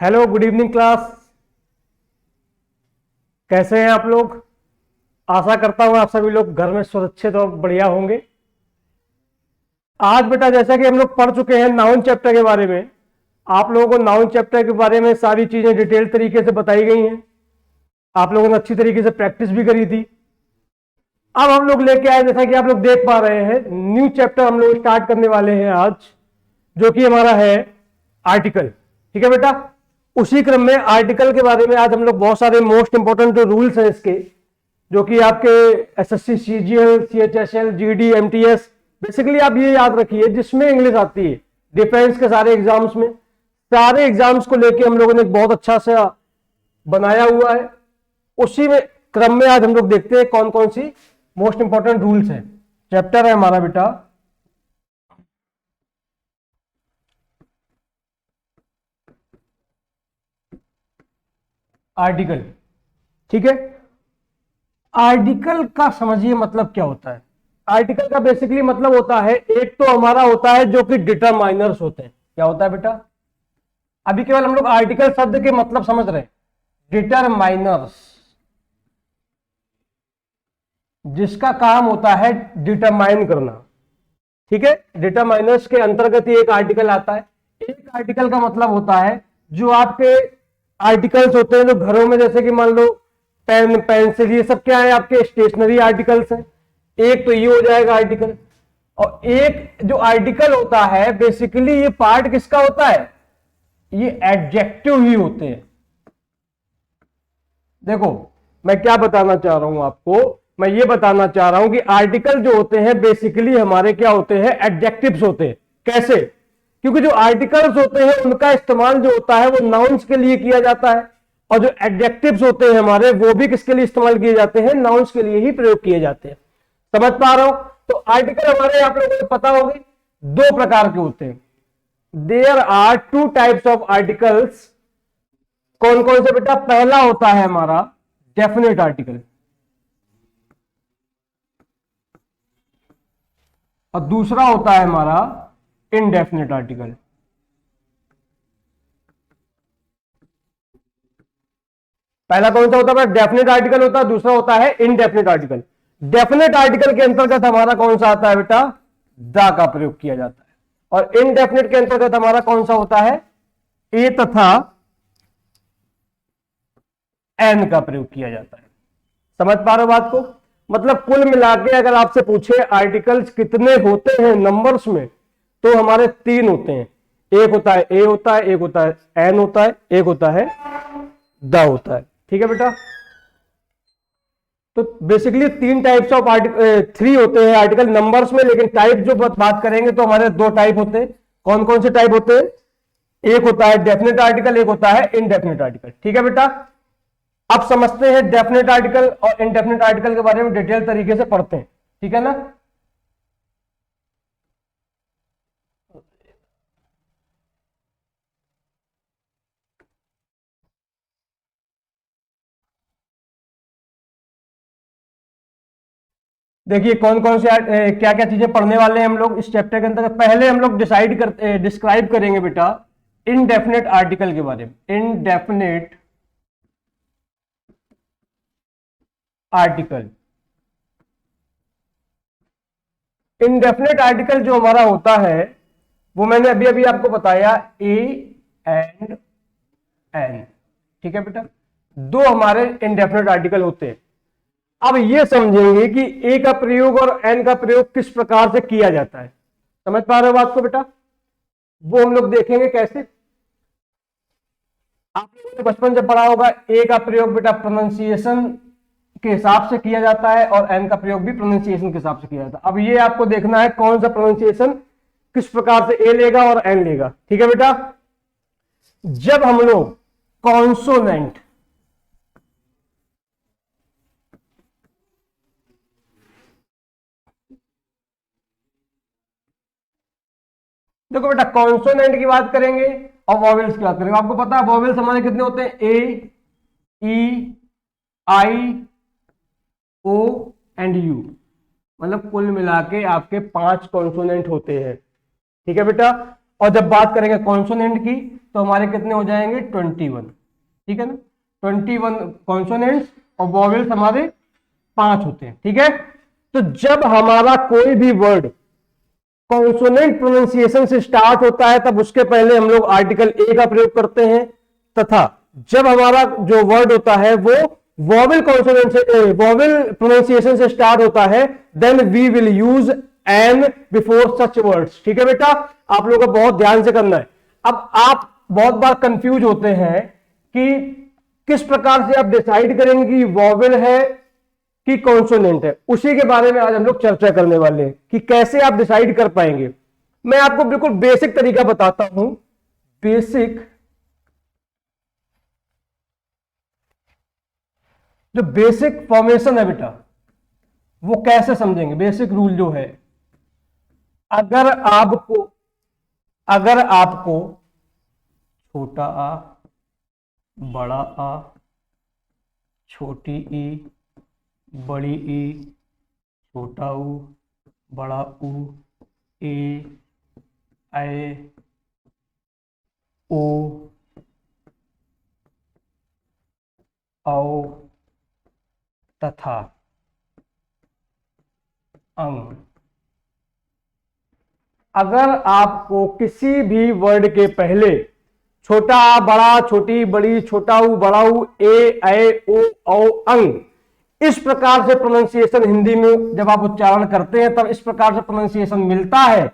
Hello, good evening class. कैसे हैं आप लोग? आशा करता हूं आप सभी लोग घर में सुरक्षित और बढ़िया होंगे। आज बेटा जैसा कि हम लोग पढ़ चुके हैं नाउन चैप्टर के बारे में, आप लोगों को नाउन चैप्टर के बारे में सारी चीजें डिटेल तरीके से बताई गई हैं। आप लोगों ने अच्छी तरीके से प्रैक्टिस भी करी थी। अब हम लोग लेके आए, जैसा कि आप लोग देख पा रहे हैं, न्यू चैप्टर हम लोग स्टार्ट करने वाले हैं आज, जो कि हमारा है आर्टिकल। ठीक है बेटा, उसी क्रम में आर्टिकल के बारे में आज हम लोग बहुत सारे मोस्ट इंपोर्टेंट जो रूल्स हैं इसके, जो कि आपके SSC, CGL, CHSL, GD, MTS, basically आप ये याद रखिए, जिसमें इंग्लिश आती है डिफेंस के सारे एग्जाम्स में, सारे एग्जाम्स को लेके हम लोगों ने एक बहुत अच्छा सा बनाया हुआ है। उसी में क्रम में आज हम लोग देखते हैं कौन कौन सी मोस्ट इंपोर्टेंट रूल्स हैं। चैप्टर है हमारा बेटा आर्टिकल। ठीक है, आर्टिकल का समझिए मतलब क्या होता है। आर्टिकल का बेसिकली मतलब होता है, एक तो हमारा होता है जो कि डिटरमाइनर्स होते हैं। क्या होता है बेटा? अभी केवल हम लोग आर्टिकल शब्द के मतलब समझ रहे हैं। डिटरमाइनर्स, जिसका काम होता है डिटरमाइन करना। ठीक है, डिटरमाइनर्स के अंतर्गत ही एक आर्टिकल आता है। एक आर्टिकल का मतलब होता है जो आपके आर्टिकल्स होते हैं जो घरों में, जैसे कि मान लो पेन, पेंसिल, ये सब क्या है आपके स्टेशनरी आर्टिकल्स हैं। एक तो ये हो जाएगा आर्टिकल। और एक जो आर्टिकल होता है बेसिकली ये पार्ट किसका होता है? ये एडजेक्टिव ही होते हैं। देखो मैं क्या बताना चाह रहा हूं आपको, मैं ये बताना चाह रहा हूं कि आर्टिकल जो होते हैं बेसिकली हमारे क्या होते हैं? एडजेक्टिव्स होते हैं। कैसे? क्योंकि जो आर्टिकल्स होते हैं उनका इस्तेमाल जो होता है वो नाउन्स के लिए किया जाता है, और जो एडजेक्टिव्स होते हैं हमारे वो भी किसके लिए इस्तेमाल किए जाते हैं? नाउन्स के लिए ही प्रयोग किए जाते हैं। समझ पा रहा हूं? तो आर्टिकल हमारे आप लोगों को पता होगी दो प्रकार के होते हैं। There are two types of articles. कौन कौन से बेटा? पहला होता है हमारा डेफिनेट आर्टिकल, और दूसरा होता है हमारा इनडेफिनेट आर्टिकल। पहला कौन सा होता है? डेफिनेट आर्टिकल होता है, दूसरा होता है इनडेफिनेट आर्टिकल। डेफिनेट आर्टिकल के अंतर्गत हमारा कौन सा आता है बेटा? द का प्रयोग किया जाता है। और इनडेफिनेट के अंतर्गत हमारा कौन सा होता है? ए तथा एन का प्रयोग किया जाता है। समझ पा रहे हो बात को? मतलब कुल मिला के अगर आपसे पूछे आर्टिकल्स कितने होते हैं नंबर्स में, तो हमारे तीन होते हैं। एक होता है ए होता है, एक होता है एन होता है, एक होता है द होता है। ठीक है बेटा, तो बेसिकली तीन टाइप्स ऑफ थ्री होते हैं आर्टिकल नंबर्स में, लेकिन टाइप जो बात करेंगे तो हमारे दो टाइप होते हैं। कौन कौन से टाइप होते हैं? एक होता है डेफिनेट आर्टिकल, एक होता है इनडेफिनेट आर्टिकल। ठीक है बेटा, अब समझते हैं डेफिनेट आर्टिकल और इनडेफिनेट आर्टिकल के बारे में डिटेल तरीके से पढ़ते हैं। ठीक है ना? देखिए कौन कौन से क्या क्या चीजें पढ़ने वाले हैं हम लोग इस चैप्टर के अंदर। पहले हम लोग डिस्क्राइब करेंगे बेटा इनडेफिनेट आर्टिकल के बारे में। इनडेफिनेट आर्टिकल, इनडेफिनेट आर्टिकल जो हमारा होता है वो मैंने अभी अभी आपको बताया, ए एंड एन। ठीक है बेटा, दो हमारे इनडेफिनेट आर्टिकल होते हैं। अब ये समझेंगे कि ए का प्रयोग और एन का प्रयोग किस प्रकार से किया जाता है। समझ पा रहे हो बात को बेटा? वो हम लोग देखेंगे कैसे। आप लोगों ने बचपन जब पढ़ा होगा, ए का प्रयोग बेटा प्रोनाउंसिएशन के हिसाब से किया जाता है और एन का प्रयोग भी प्रोनाउंसिएशन के हिसाब से किया जाता है। अब ये आपको देखना है कौन सा प्रोनाउंसिएशन किस प्रकार से ए लेगा और एन लेगा। ठीक है बेटा, जब हम लोग कॉन्सोनेंट, देखो बेटा कॉन्सोनेंट की बात करेंगे और वॉवेल्स की बात करेंगे। आपको पता है वॉवेल्स हमारे कितने होते हैं? ए, ई, आई, ओ एंड यू। मतलब कुल मिला के आपके 5 कॉन्सोनेंट होते हैं। ठीक है बेटा, और जब बात करेंगे कॉन्सोनेंट की तो हमारे कितने हो जाएंगे 21, ठीक है ना। 21 कॉन्सोनेंट्स और वॉवेल्स हमारे 5 होते हैं, ठीक है। तो जब हमारा कोई भी वर्ड कॉन्सोनेंट प्रोनाउंसिएशन से स्टार्ट होता है तब उसके पहले हम लोग आर्टिकल ए का प्रयोग करते हैं, तथा जब हमारा जो वर्ड होता है वो वॉवेल कॉन्सोनेंट से वॉवेल प्रोनाउंसिएशन से स्टार्ट होता है, then we will use an before such words, ठीक है बेटा। आप लोगों को बहुत ध्यान से करना है। अब आप बहुत बार कंफ्यूज होते हैं कि किस प्रकार से आप डिसाइड करेंगे कि वॉवेल है कि कॉन्सोनेंट है, उसी के बारे में आज हम लोग चर्चा करने वाले हैं कि कैसे आप डिसाइड कर पाएंगे। मैं आपको बिल्कुल बेसिक तरीका बताता हूं। बेसिक जो बेसिक फॉर्मेशन है बेटा वो कैसे समझेंगे। बेसिक रूल जो है, अगर आपको छोटा आ, बड़ा आ, छोटी ई, बड़ी ई, छोटा ऊ, बड़ा ऊ, ए, ऐ, ओ, औ, तथा, अंग। अगर आपको किसी भी वर्ड के पहले छोटा आ, बड़ा, छोटी, बड़ी, छोटा ऊ, बड़ा ऊ, ए, ऐ, ओ, औ, अंग, इस प्रकार से प्रोनाउंसिएशन हिंदी में जब आप उच्चारण करते हैं तब इस प्रकार से प्रोनाउंसिएशन मिलता है,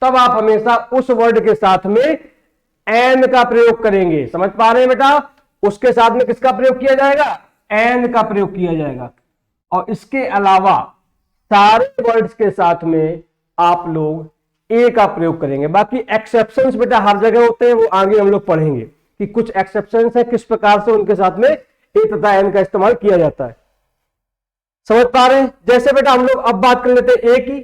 तब आप हमेशा उस वर्ड के साथ में एन का प्रयोग करेंगे। समझ पा रहे हैं बेटा। उसके साथ में किसका प्रयोग किया जाएगा, एन का प्रयोग किया जाएगा। और इसके अलावा सारे वर्ड्स के साथ में आप लोग ए का प्रयोग करेंगे। बाकी एक्सेप्शंस बेटा हर जगह होते हैं, वो आगे हम लोग पढ़ेंगे कि कुछ एक्सेप्शंस है किस प्रकार से उनके साथ में ए तथा एन का इस्तेमाल किया जाता है। समझ पा रहे हैं। जैसे बेटा हम लोग अब बात कर लेते हैं ए की।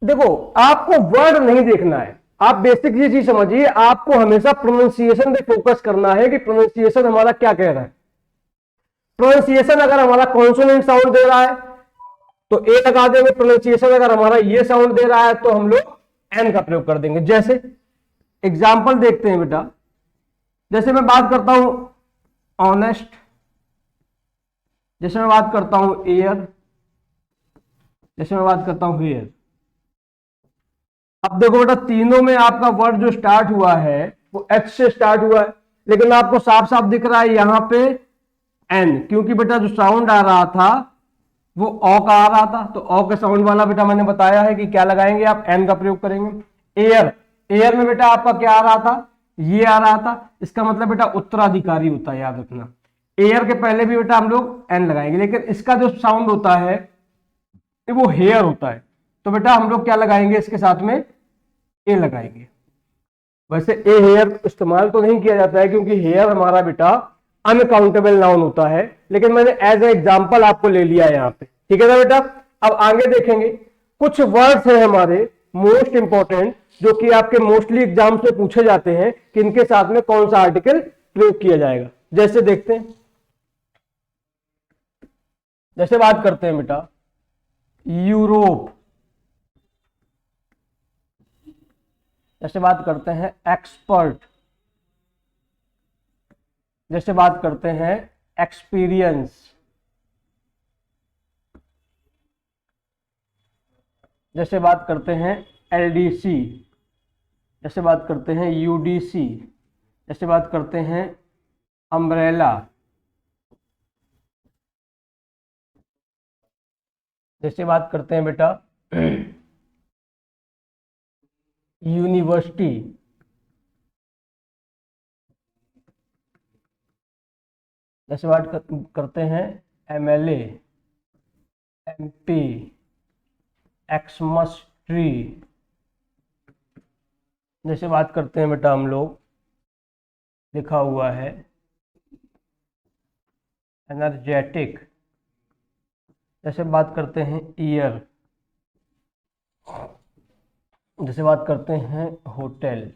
देखो आपको वर्ड नहीं देखना है, आप बेसिक ये चीज समझिए, आपको हमेशा प्रोनाउंसिएशन पे फोकस करना है कि प्रोनाउंसिएशन हमारा क्या कह रहा है। प्रोनाउंसिएशन अगर हमारा कॉन्सोनेंट साउंड दे रहा है तो ए लगा देंगे, प्रोनाउंसिएशन अगर हमारा ये साउंड दे रहा है तो हम लोग एन का प्रयोग कर देंगे। जैसे एग्जाम्पल देखते हैं बेटा, जैसे मैं बात करता हूं ऑनेस्ट, जैसे मैं बात करता हूं एयर, जैसे मैं बात करता हूं हेयर। अब देखो बेटा तीनों में आपका वर्ड जो स्टार्ट हुआ है वो एच से स्टार्ट हुआ है, लेकिन आपको साफ साफ दिख रहा है यहां पे एन, क्योंकि बेटा जो साउंड आ रहा था वो ऑ का आ रहा था, तो ऑ के साउंड वाला बेटा मैंने बताया है कि क्या लगाएंगे आप, एन का प्रयोग करेंगे। एयर, एयर में बेटा आपका क्या आ रहा था, ये आ रहा था, इसका मतलब बेटा उत्तराधिकारी होता है, याद रखना। एयर के पहले भी बेटा हम लोग एन लगाएंगे, लेकिन इसका जो साउंड होता है वो हेयर होता है, तो बेटा हम लोग क्या लगाएंगे इसके साथ में, ए लगाएंगे। वैसे ए हेयर इस्तेमाल तो नहीं किया जाता है क्योंकि हेयर हमारा बेटा अनकाउंटेबल नाउन होता है, लेकिन मैंने एज ए एग्जांपल आपको ले लिया है यहां पे, ठीक है ना बेटा। अब आगे देखेंगे, कुछ वर्ड्स हैं हमारे मोस्ट इंपॉर्टेंट जो कि आपके मोस्टली एग्जाम्स में पूछे जाते हैं कि इनके साथ में कौन सा आर्टिकल प्रयोग किया जाएगा। जैसे देखते हैं, जैसे बात करते हैं बेटा यूरोप, जैसे बात करते हैं एक्सपर्ट, जैसे बात करते हैं एक्सपीरियंस, जैसे बात करते हैं एलडीसी, जैसे बात करते हैं यूडीसी, जैसे बात करते हैं अम्ब्रेला, जैसे बात करते हैं बेटा यूनिवर्सिटी, जैसे बात करते हैं एमएलए, एमपी, एक्समस ट्री, जैसे बात करते हैं बेटा हम लोग, लिखा हुआ है एनर्जेटिक, जैसे बात करते हैं ईयर, जैसे बात करते हैं होटल,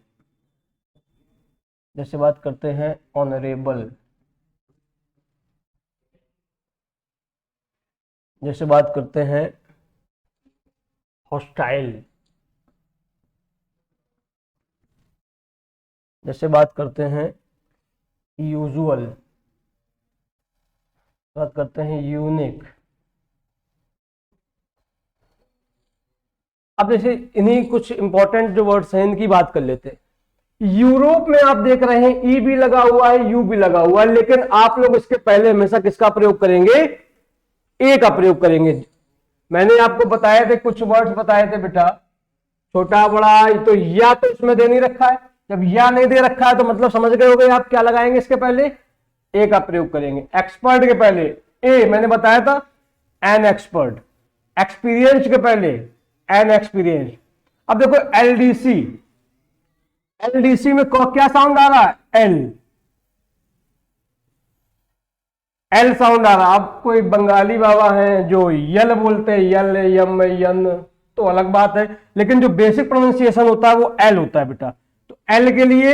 जैसे बात करते हैं ऑनरेबल, जैसे बात करते हैं हॉस्टाइल, जैसे बात करते हैं यूजुअल, बात करते हैं यूनिक। अब जैसे इन्हीं कुछ इंपॉर्टेंट जो वर्ड्स हैं इनकी बात कर लेते हैं। यूरोप में आप देख रहे हैं ई भी लगा हुआ है, यू भी लगा हुआ है, लेकिन आप लोग इसके पहले हमेशा किसका प्रयोग करेंगे? ए का प्रयोग करेंगे। मैंने आपको बताया थे, कुछ वर्ड्स बताए थे बेटा, छोटा बड़ा, तो या तो इसमें दे नहीं रखा है। जब या नहीं दे रखा है तो मतलब समझ गए होगे आप क्या लगाएंगे, इसके पहले ए का प्रयोग करेंगे। एक्सपर्ट के पहले ए, मैंने बताया था एन एक्सपर्ट। एक्सपीरियंस के पहले एन एक्सपीरियंस। अब देखो एलडीसी, एलडीसी में क्या साउंड आ रहा है? एल, एल साउंड आ रहा है। अब कोई बंगाली बाबा हैं जो यल बोलते हैं, यल यम यन, तो अलग बात है, लेकिन जो बेसिक प्रोनाउंसिएशन होता है वो एल होता है बेटा। तो एल के लिए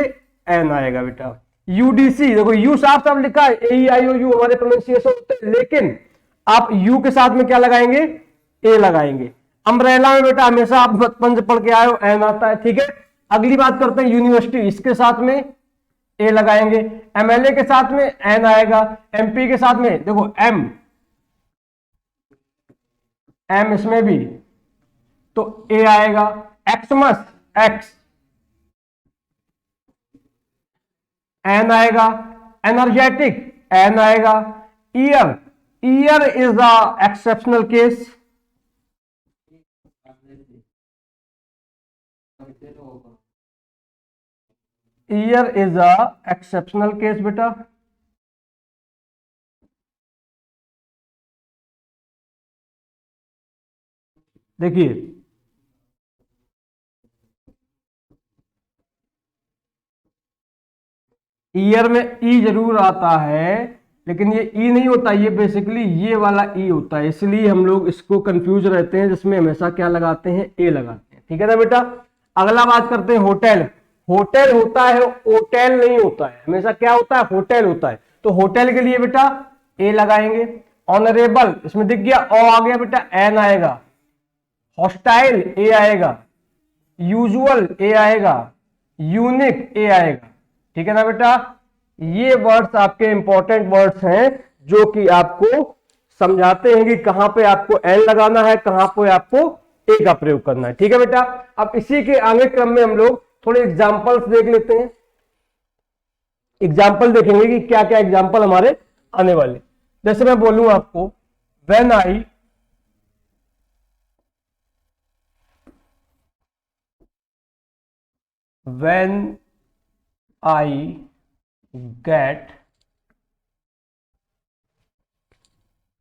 एन आएगा बेटा। यूडीसी, देखो यू साफ साफ लिखा है, ए आई ओ यू हमारे प्रोनाउंसिएशन होते हैं, लेकिन आप यू के साथ में क्या लगाएंगे? ए लगाएंगे। अम्ब्रेला में बेटा हमेशा आप बचपन से पढ़ के आए हो, एन आता है, ठीक है। अगली बात करते हैं यूनिवर्सिटी, इसके साथ में ए लगाएंगे। एमएलए के साथ में एन आएगा। एमपी के साथ में देखो एम, एम इसमें भी तो ए आएगा। एक्समस, एक्स, एन आएगा। एनर्जेटिक, एन आएगा। Year, year is a exceptional case. Year is a exceptional case बेटा। देखिए ईयर में ई जरूर आता है, लेकिन ये ई नहीं होता, ये बेसिकली ये वाला ई होता है, इसलिए हम लोग इसको कंफ्यूज रहते हैं, जिसमें हमेशा क्या लगाते हैं? ए लगाते हैं, ठीक है ना बेटा। अगला बात करते हैं होटल। होटल होता है, होटल नहीं होता है, हमेशा क्या होता है? होटल होता है। तो होटल के लिए बेटा ए लगाएंगे। ऑनरेबल, इसमें दिख गया ओ आ गया बेटा, एन आएगा। हॉस्टाइल ए आएगा। यूजुअल ए आएगा। यूनिक ए आएगा, ठीक है ना बेटा। ये वर्ड्स आपके इंपॉर्टेंट वर्ड्स हैं जो कि आपको समझाते हैं कि कहां पे आपको एल लगाना है, कहां पे आपको ए का प्रयोग करना है, ठीक है बेटा। अब इसी के आगे क्रम में हम लोग थोड़े एग्जाम्पल्स देख लेते हैं। एग्जाम्पल देखेंगे कि क्या क्या एग्जाम्पल हमारे आने वाले। जैसे मैं बोलूं आपको, when I get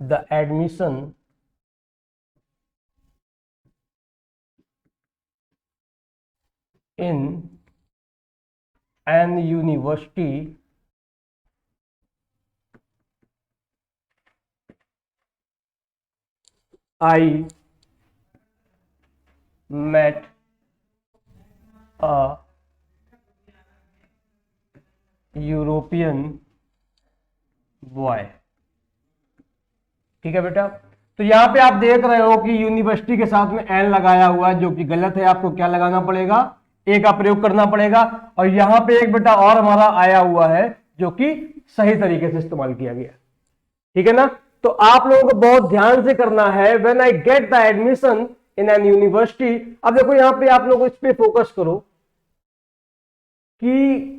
the admission in an university, I met a European boy, ठीक है बेटा। तो यहां पे आप देख रहे हो कि यूनिवर्सिटी के साथ में एन लगाया हुआ है, जो कि गलत है। आपको क्या लगाना पड़ेगा? ए का प्रयोग करना पड़ेगा। और यहां पे एक बेटा और हमारा आया हुआ है जो कि सही तरीके से इस्तेमाल किया गया, ठीक है ना। तो आप लोगों को बहुत ध्यान से करना है। When I get the admission in an university. अब देखो यहां पे आप लोग इस पे फोकस करो कि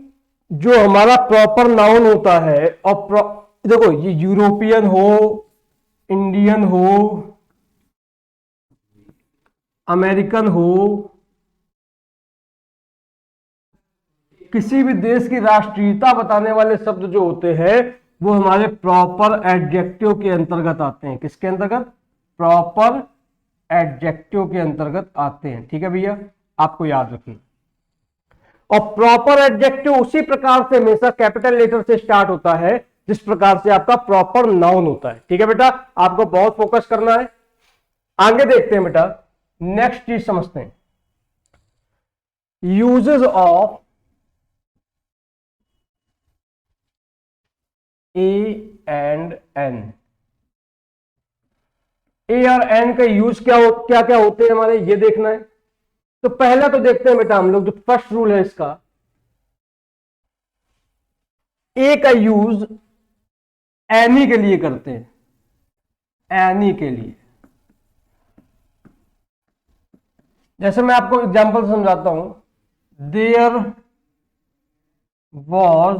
जो हमारा प्रॉपर नाउन होता है, और देखो ये यूरोपियन हो, इंडियन हो, अमेरिकन हो, किसी भी देश की राष्ट्रीयता बताने वाले शब्द जो होते हैं वो हमारे प्रॉपर एडजेक्टिव के अंतर्गत आते हैं। किसके अंतर्गत? प्रॉपर एडजेक्टिव के अंतर्गत आते हैं, ठीक है भैया, आपको याद रखिए। और प्रॉपर एडजेक्टिव उसी प्रकार से हमेशा कैपिटल लेटर से स्टार्ट होता है जिस प्रकार से आपका प्रॉपर नाउन होता है, ठीक है बेटा। आपको बहुत फोकस करना है। आगे देखते हैं बेटा, नेक्स्ट चीज समझते हैं, uses of a and an. A और एन का यूज क्या क्या होते हैं हमारे, ये देखना है। तो पहला तो देखते हैं बेटा हम लोग, जो फर्स्ट रूल है इसका, ए का यूज एनी के लिए करते हैं, एनी के लिए। जैसे मैं आपको एग्जांपल समझाता हूं, there was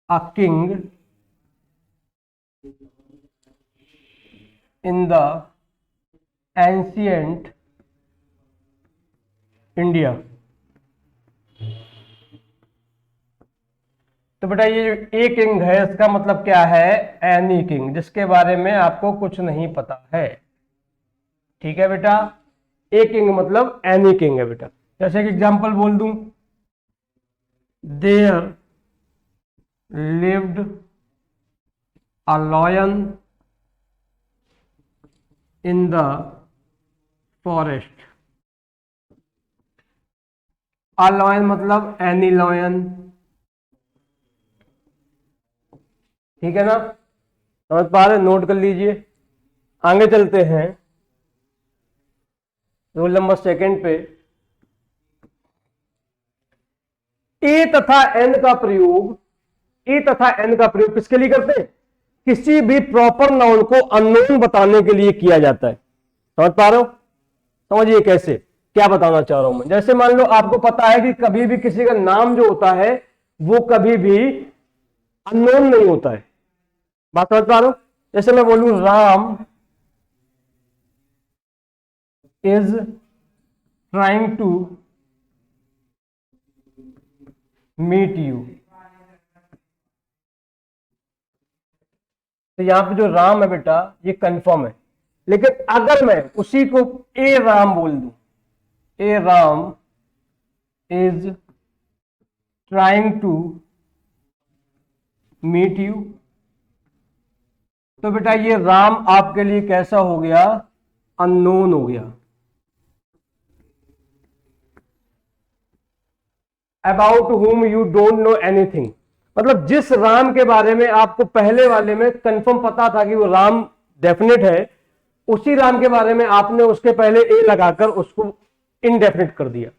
a king in the ancient India. तो बेटा ये ए किंग है, इसका मतलब क्या है, एनी किंग, जिसके बारे में आपको कुछ नहीं पता है। ठीक है बेटा, ए किंग मतलब एनी किंग है बेटा। जैसे कि एग्जांपल बोल दूं, there lived a lion in the forest. A lion मतलब एनी लॉयन। ठीक है ना, समझ पा रहे, नोट कर लीजिए। आगे चलते हैं रोल नंबर सेकंड पे। ए तथा एन का प्रयोग, ए तथा एन का प्रयोग किसके लिए करते हैं, किसी भी प्रॉपर नाउन को अननोन बताने के लिए किया जाता है। समझ पा रहे हो, समझिए कैसे, क्या बताना चाह रहा हूं मैं। जैसे मान लो आपको पता है कि कभी भी किसी का नाम जो होता है वो कभी भी अननोन नहीं होता है। बात समझ पा रहे हो, जैसे मैं बोलूं Ram is trying to meet you. तो यहां पे जो राम है बेटा ये कंफर्म है, लेकिन अगर मैं उसी को ए राम बोल दूं, a Ram is trying to meet you, तो बेटा ये राम आपके लिए कैसा हो गया, अननोन हो गया। About whom you don't know anything, मतलब जिस राम के बारे में आपको पहले वाले में कंफर्म पता था कि वो राम डेफिनेट है, उसी राम के बारे में आपने उसके पहले ए लगाकर उसको इनडेफिनेट कर दिया,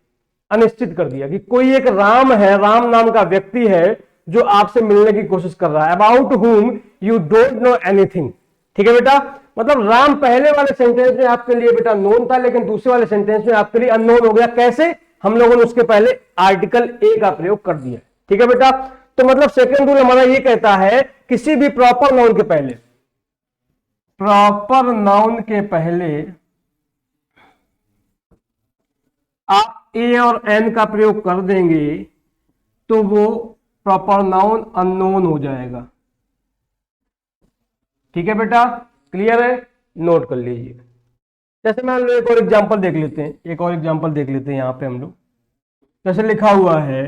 अनिश्चित कर दिया कि कोई एक राम है, राम नाम का व्यक्ति है जो आपसे मिलने की कोशिश कर रहा है। About whom you don't know anything. ठीक है बेटा, मतलब राम पहले वाले सेंटेंस में आपके लिए बेटा नोन था, लेकिन दूसरे वाले सेंटेंस में आपके लिए अननोन हो गया। कैसे, हम लोगों ने उसके पहले आर्टिकल ए का प्रयोग कर दिया। ठीक है बेटा, तो मतलब सेकंड रूल हमारा ये कहता है किसी भी प्रॉपर नाउन के पहले, प्रॉपर नाउन के पहले आप ए और एन का प्रयोग कर देंगे तो वो प्रॉपर नाउन अननोन हो जाएगा। ठीक है बेटा, क्लियर है, नोट कर लीजिए। जैसे मान लो एक और एग्जांपल देख लेते हैं, एक और एग्जांपल देख लेते हैं यहां पे हम लोग। जैसे लिखा हुआ है,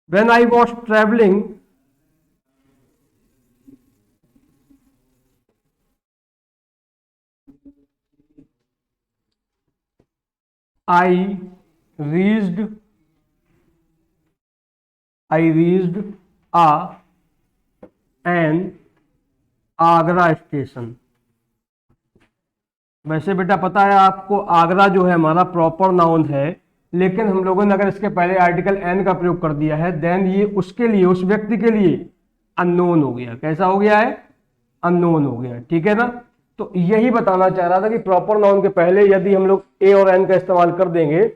when I was travelling I reached an Agra station. वैसे बेटा पता है आपको आगरा जो है हमारा प्रॉपर नाउन है, लेकिन हम लोगों ने अगर इसके पहले आर्टिकल एन का प्रयोग कर दिया है, देन ये उसके लिए, उस व्यक्ति के लिए अननोन हो गया। कैसा हो गया है, अननोन हो गया। ठीक है ना, तो यही बताना चाह रहा था कि प्रॉपर नाउन के पहले यदि हम लोग ए और एन का इस्तेमाल कर देंगे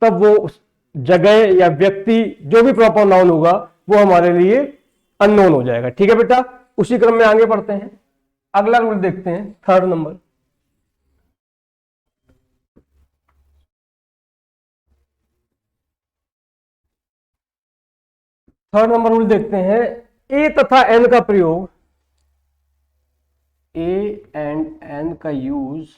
तब वो उस जगह या व्यक्ति जो भी प्रॉपर नाउन होगा वो हमारे लिए अननोन हो जाएगा। ठीक है बेटा, उसी क्रम में आगे बढ़ते हैं, अगला रूल देखते हैं, third number. Third number rule देखते हैं, ए तथा एन का प्रयोग, ए एंड एन का यूज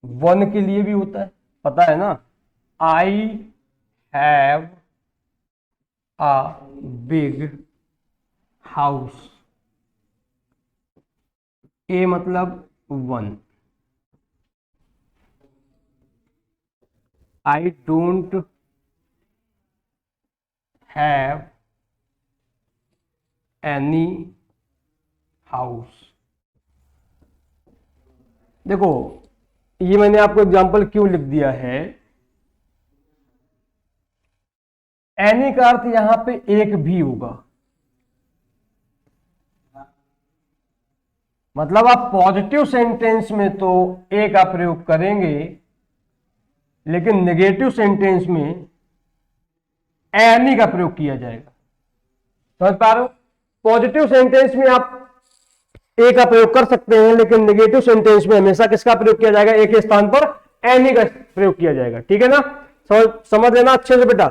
वन के लिए भी होता है, पता है ना। I have a big house, a मतलब one. I don't have any house. देखो ये मैंने आपको एग्जांपल क्यों लिख दिया है, एनी का अर्थ यहां पे एक भी होगा, मतलब आप पॉजिटिव सेंटेंस में तो ए का प्रयोग करेंगे, लेकिन नेगेटिव सेंटेंस में एनी का प्रयोग किया जाएगा। समझ पा रहे हो? पॉजिटिव सेंटेंस में आप ए का प्रयोग कर सकते हैं, लेकिन नेगेटिव सेंटेंस में हमेशा किसका प्रयोग किया जाएगा, ए के स्थान पर एनी का प्रयोग किया जाएगा। ठीक है ना? समझ लेना अच्छे से बेटा।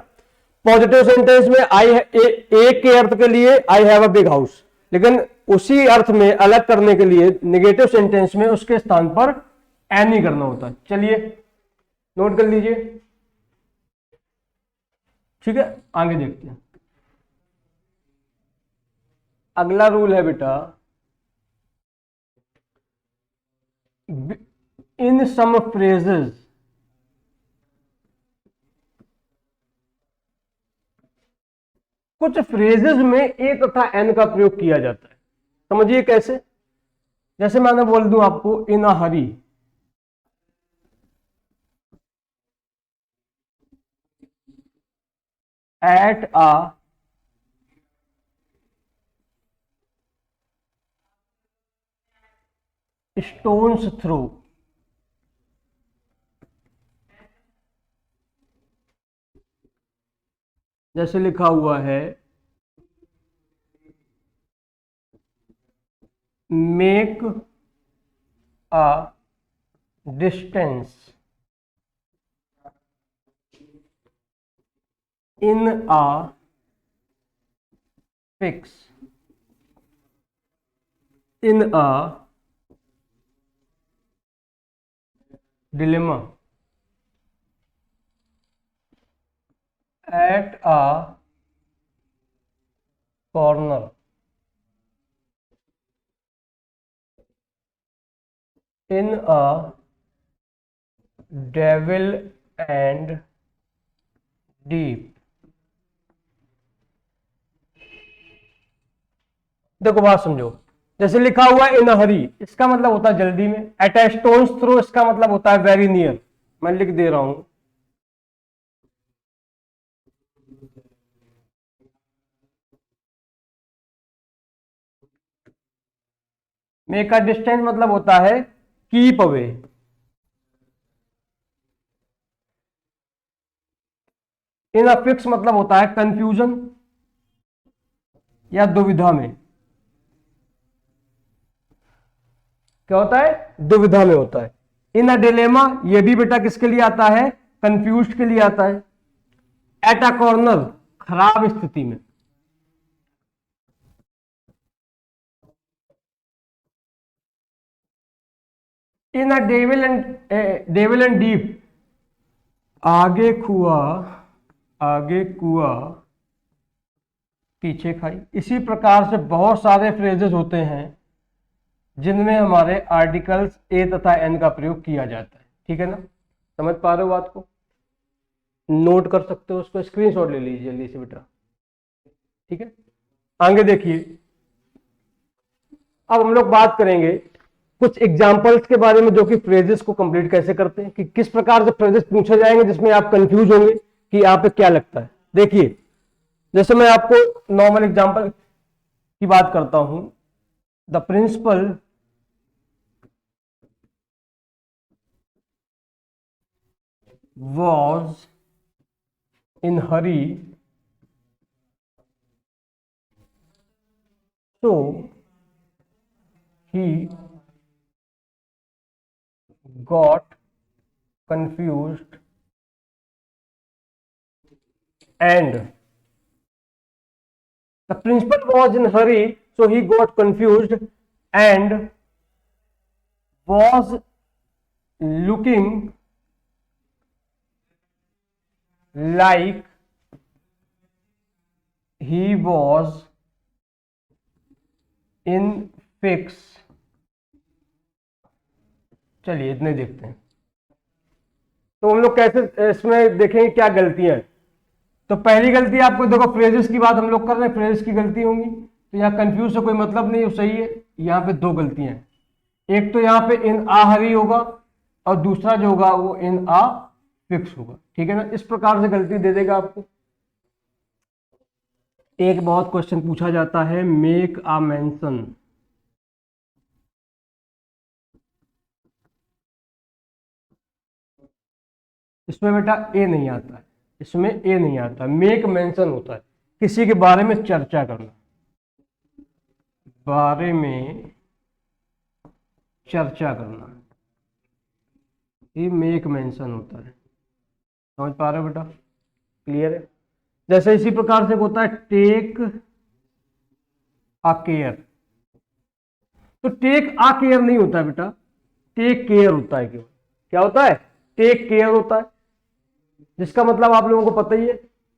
पॉजिटिव सेंटेंस में ए के अर्थ के लिए आई हैव अ बिग हाउस, लेकिन उसी अर्थ में अलग करने के लिए नेगेटिव सेंटेंस में उसके स्थान पर एनी करना होता है। चलिए नोट कर लीजिए। ठीक है, आगे देखते हैं। अगला रूल है बेटा, इन सम फ्रेजेस कुछ फ्रेजेस में ए तथा एन का प्रयोग किया जाता है। समझिए कैसे। जैसे मैंने बोल दूं आपको इन अ हरी, एट अ स्टोन्स थ्रो, जैसे लिखा हुआ है make a distance in a fix in a dilemma at a corner in a devil and deep। देखो बात समझो। जैसे लिखा हुआ है इन अ हरी, इसका मतलब होता है जल्दी में। एट अ स्टोन्स थ्रो, इसका मतलब होता है वेरी नियर। मैं लिख दे रहा हूं, मेक अ डिस्टेंस मतलब होता है keep away. In a fix मतलब होता है कंफ्यूजन या दुविधा में। क्या होता है? दुविधा में होता है। इन अ डिलेमा, ये भी बेटा किसके लिए आता है? कंफ्यूज के लिए आता है। एट अ कॉर्नर, खराब स्थिति में। इन अ डेविल एंड डीप, आगे कुआ पीछे खाई। इसी प्रकार से बहुत सारे फ्रेजेस होते हैं जिनमें हमारे आर्टिकल्स ए तथा एन का प्रयोग किया जाता है। ठीक है ना? समझ पा रहे हो बात को? नोट कर सकते हो, उसको स्क्रीनशॉट ले लीजिए जल्दी से बेटा। ठीक है, आगे देखिए। अब हम लोग बात करेंगे कुछ एग्जाम्पल्स के बारे में, जो कि फ्रेजेस को कंप्लीट कैसे करते हैं, कि किस प्रकार से फ्रेजेस पूछे जाएंगे जिसमें आप कंफ्यूज होंगे कि यहाँ पे क्या लगता है। देखिए, जैसे मैं आपको नॉर्मल एग्जाम्पल की बात करता हूं। The principal was in hurry, so he got confused and the principal was in hurry, so he got confused and was looking like he was in fix। चलिए इतने देखते हैं। तो हम लोग कैसे इसमें देखेंगे क्या गलतियां हैं। तो पहली गलती आपको देखो, फ्रेजेस की बात हम लोग कर रहे हैं, फ्रेजेस की गलती होंगी, तो यहाँ कंफ्यूज से कोई मतलब नहीं, सही है। यहाँ पे दो गलतियां हैं। एक तो यहाँ पे इन आ हरी होगा, और दूसरा जो होगा वो इन आ फिक्स होगा। ठीक है ना, इस प्रकार से गलती दे देगा आपको। एक बहुत क्वेश्चन पूछा जाता है, मेक अ मेंशन, इसमें बेटा ए नहीं आता है, इसमें ए नहीं आता, मेक मेंशन होता है, किसी के बारे में चर्चा करना, बारे में चर्चा करना, ये मेक मेंशन होता है। समझ पा रहे हो बेटा? क्लियर है? जैसे इसी प्रकार से होता है टेक अ केयर, तो टेक अ केयर नहीं होता है बेटा, टेक केयर होता है केवल। क्या होता है? टेक केयर होता है, जिसका मतलब आप लोगों को पता ही है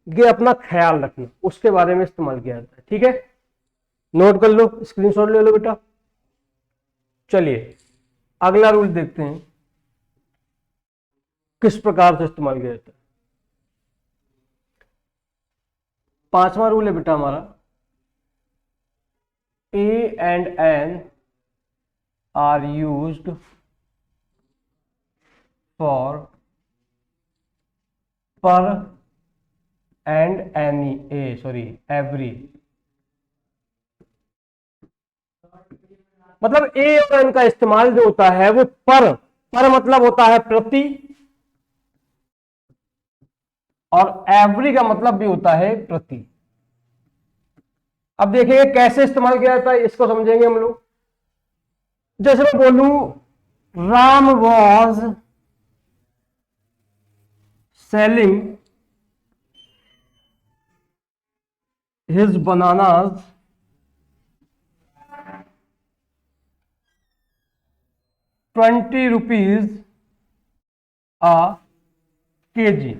कि अपना ख्याल रखना, उसके बारे में इस्तेमाल किया जाता है। ठीक है, नोट कर लो, स्क्रीनशॉट ले लो बेटा। चलिए अगला रूल देखते हैं किस प्रकार से इस्तेमाल किया जाता है। पांचवा रूल है बेटा हमारा, a and an are used for per and every, मतलब ए और एन का इस्तेमाल जो होता है वो पर मतलब होता है प्रति, और एवरी का मतलब भी होता है प्रति। अब देखेंगे कैसे इस्तेमाल किया जाता है, इसको समझेंगे हम लोग। जैसे मैं बोलूं Ram was selling his bananas ₹20 a kg।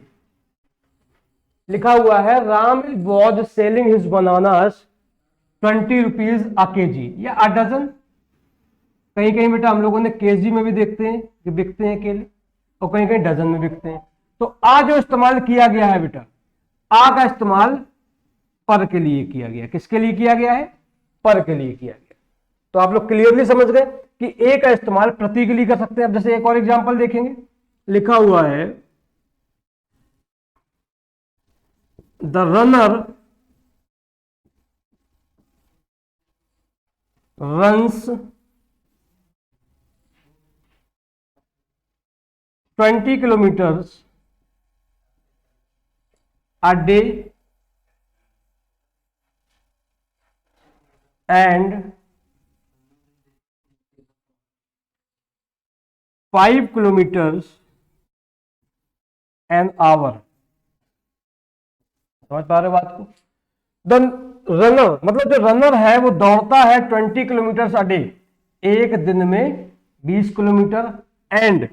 लिखा हुआ है Ram was selling his bananas ₹20 a kg या a डजन। कहीं कहीं बेटा हम लोगों ने केजी में भी देखते हैं कि बिकते हैं केले, और कहीं कहीं डजन में बिकते हैं। तो आ जो इस्तेमाल किया गया है बेटा, आ का इस्तेमाल पर के लिए किया गया। किसके लिए किया गया है? पर के लिए किया गया। तो आप लोग क्लियरली समझ गए कि ए का इस्तेमाल प्रति के लिए कर सकते हैं। अब जैसे एक और एग्जांपल देखेंगे, लिखा हुआ है the runner runs 20 kilometers a day and 5 kilometers an hour। समझ पा रहे हो बात को? द रनर मतलब जो रनर है वो दौड़ता है 20 किलोमीटर अ डे, एक दिन में 20 kilometre, and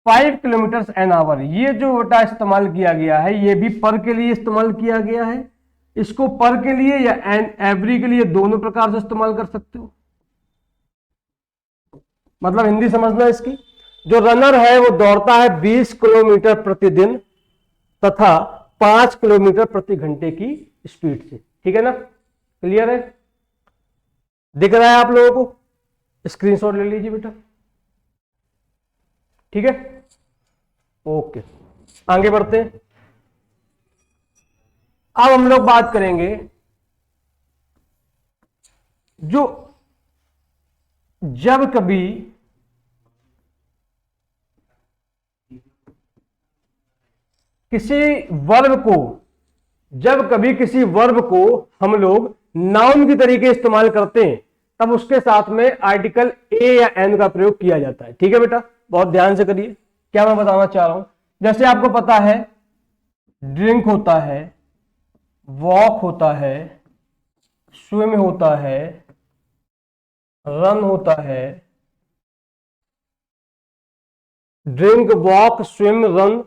5 kilometre an hour. ये जो बेटा इस्तेमाल किया गया है ये भी पर के लिए इस्तेमाल किया गया है। इसको पर के लिए या एन एवरी के लिए दोनों प्रकार से इस्तेमाल कर सकते हो। मतलब हिंदी समझना इसकी, जो रनर है वो दौड़ता है 20 किलोमीटर प्रतिदिन तथा 5 किलोमीटर प्रति घंटे की स्पीड से। ठीक है ना? क्लियर है? दिख रहा है आप लोगों को? स्क्रीनशॉट ले लीजिए बेटा। ठीक है, ओके, आगे बढ़ते हैं। अब हम लोग बात करेंगे जो जब कभी किसी वर्ब को हम लोग नाउन की तरीके इस्तेमाल करते हैं तब उसके साथ में आर्टिकल ए या एन का प्रयोग किया जाता है। ठीक है बेटा, बहुत ध्यान से करिए क्या मैं बताना चाह रहा हूं। जैसे आपको पता है ड्रिंक होता है, वॉक होता है, स्विम होता है, रन होता है। ड्रिंक, वॉक, स्विम, रन,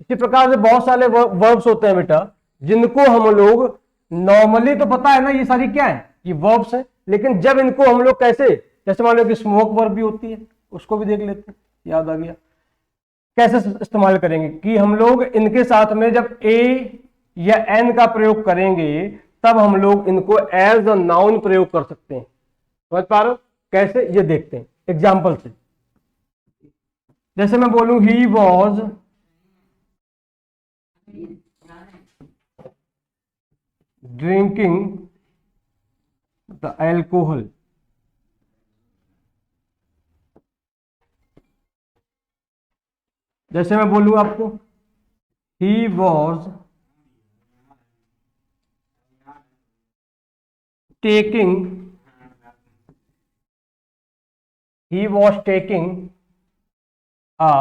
इसी प्रकार से बहुत सारे वर्ब्स होते हैं बेटा जिनको हम लोग नॉर्मली, तो पता है ना ये सारी क्या है, ये वर्ब्स है, लेकिन जब इनको हम लोग कैसे, जैसे मान लो कि स्मोक वर्ब भी होती है, उसको भी देख लेते हैं, याद आ गया कैसे इस्तेमाल करेंगे कि हम लोग इनके साथ में जब ए या एन का प्रयोग करेंगे तब हम लोग इनको एज अ नाउन प्रयोग कर सकते हैं। समझ पा रहे हो कैसे? ये देखते हैं एग्जाम्पल से। जैसे मैं बोलूं he was drinking the alcohol, जैसे मैं बोलूं आपको he was taking, he was taking a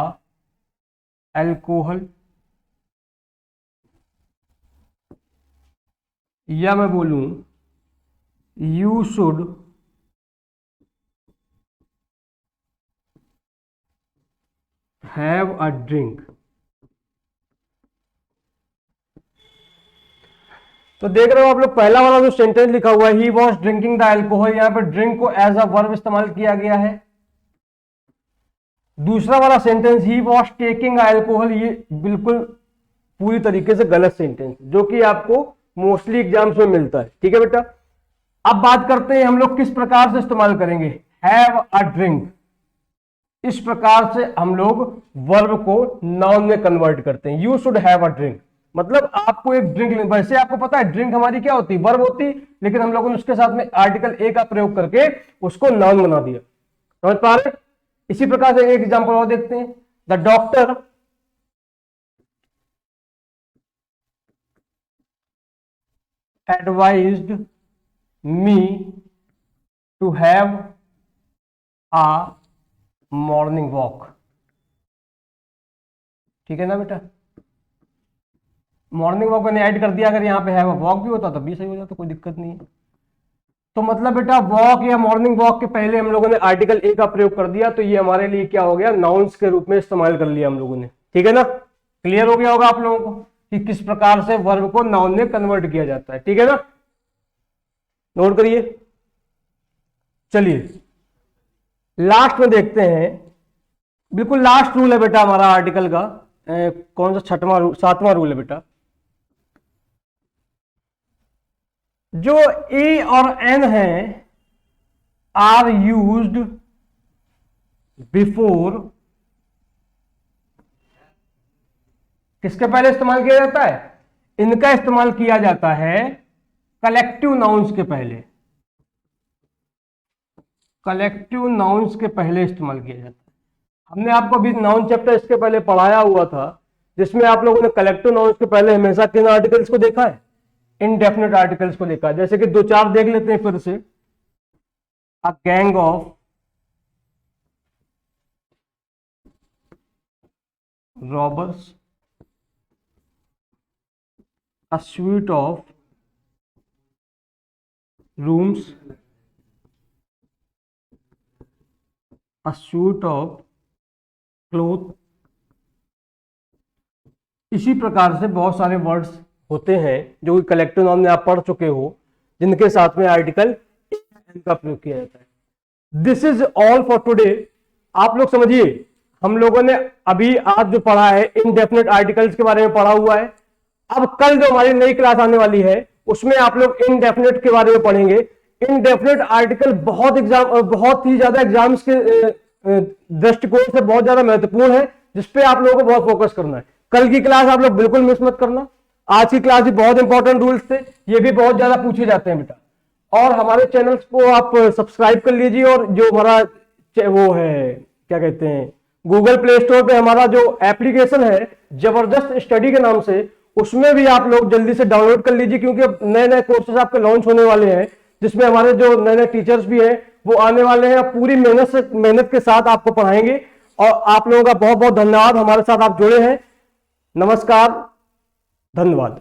alcohol, या मैं बोलूं you should have a drink। तो देख रहे हो आप लोग, पहला वाला जो सेंटेंस लिखा हुआ है he was drinking the alcohol, यहां पर ड्रिंक को एज अ वर्ब इस्तेमाल किया गया है। दूसरा वाला sentence he was taking alcohol, ये बिल्कुल पूरी तरीके से गलत सेंटेंस, जो कि आपको मोस्टली एग्जाम्स में मिलता है। ठीक है बेटा, अब बात करते हैं हम लोग किस प्रकार से इस्तेमाल करेंगे हैव अ ड्रिंक। इस प्रकार से हम लोग वर्ब को नाउन में कन्वर्ट करते हैं। You should have a drink, मतलब आपको एक ड्रिंक, वैसे आपको पता है ड्रिंक हमारी क्या होती है, वर्ब होती, लेकिन हम लोगों ने उसके साथ में आर्टिकल ए का प्रयोग करके उसको नाउन बना दिया। समझ पा रहे? इसी प्रकार से एक एग्जांपल और देखते हैं। The doctor advised me to have a morning walk. ठीक है ना बेटा, मॉर्निंग वॉक मैंने ऐड कर दिया, अगर यहां पे हैव अ वॉक भी होता तब भी सही हो जाता, कोई दिक्कत नहीं है। तो मतलब बेटा वॉक या मॉर्निंग वॉक के पहले हम लोगों ने आर्टिकल ए का प्रयोग कर दिया, तो ये हमारे लिए क्या हो गया, नाउन्स के रूप में इस्तेमाल कर लिया हम लोगों ने। ठीक है ना, क्लियर हो गया होगा आप लोगों को कि किस प्रकार से वर्ब को नाउन में कन्वर्ट किया जाता है। ठीक है ना, नोट करिए। चलिए लास्ट में देखते हैं, बिल्कुल लास्ट रूल है बेटा हमारा आर्टिकल का, कौन सा छठवां रूल, सातवां रूल है बेटा। जो ए और एन है आर यूज्ड बिफोर, किसके पहले इस्तेमाल किया जाता है, इनका इस्तेमाल किया जाता है कलेक्टिव नाउन्स के पहले, कलेक्टिव नाउन्स के पहले इस्तेमाल किया जाता है। हमने आपको अभी नाउन चैप्टर इसके पहले पढ़ाया हुआ था, जिसमें आप लोगों ने कलेक्टिव नाउन्स के पहले हमेशा किन आर्टिकल्स को देखा है, इनडेफिनेट आर्टिकल्स को देखा है। जैसे कि दो चार देख लेते हैं फिर से। A gang of robbers, a sweet of rooms, a suit of cloth. इसी प्रकार से बहुत सारे वर्ड्स होते हैं जो कि कलेक्टिव नाउन में आप पढ़ चुके हो, जिनके साथ में आर्टिकल का प्रयोग किया जाता है। This is all for today. आप लोग समझिए, हम लोगों ने अभी आज जो पढ़ा है इनडेफिनेट आर्टिकल्स के बारे में पढ़ा हुआ है। अब कल जो हमारी नई क्लास आने वाली है उसमें आप लोग इनडेफिनेट के बारे में पढ़ेंगे। इनडेफिनेट आर्टिकल बहुत ही ज्यादा एग्जाम्स के दृष्टिकोण से बहुत ज्यादा महत्वपूर्ण है, जिसपे आप लोगों को बहुत फोकस करना है। कल की क्लास आप लोग बिल्कुल मिस मत करना। आज की क्लास भी बहुत इंपॉर्टेंट रूल्स थे, ये भी बहुत ज्यादा पूछे जाते हैं बेटा। और हमारे चैनल्स को आप सब्सक्राइब कर लीजिए, और जो हमारा वो है क्या कहते हैं, गूगल प्ले स्टोर पे हमारा जो एप्लीकेशन है जबरदस्त स्टडी के नाम से, उसमें भी आप लोग जल्दी से डाउनलोड कर लीजिए, क्योंकि अब नए नए कोर्सेज आपके लॉन्च होने वाले हैं, जिसमें हमारे जो नए नए टीचर्स भी हैं वो आने वाले हैं, पूरी मेहनत के साथ आपको पढ़ाएंगे। और आप लोगों का बहुत बहुत धन्यवाद, हमारे साथ आप जुड़े हैं। नमस्कार, धन्यवाद।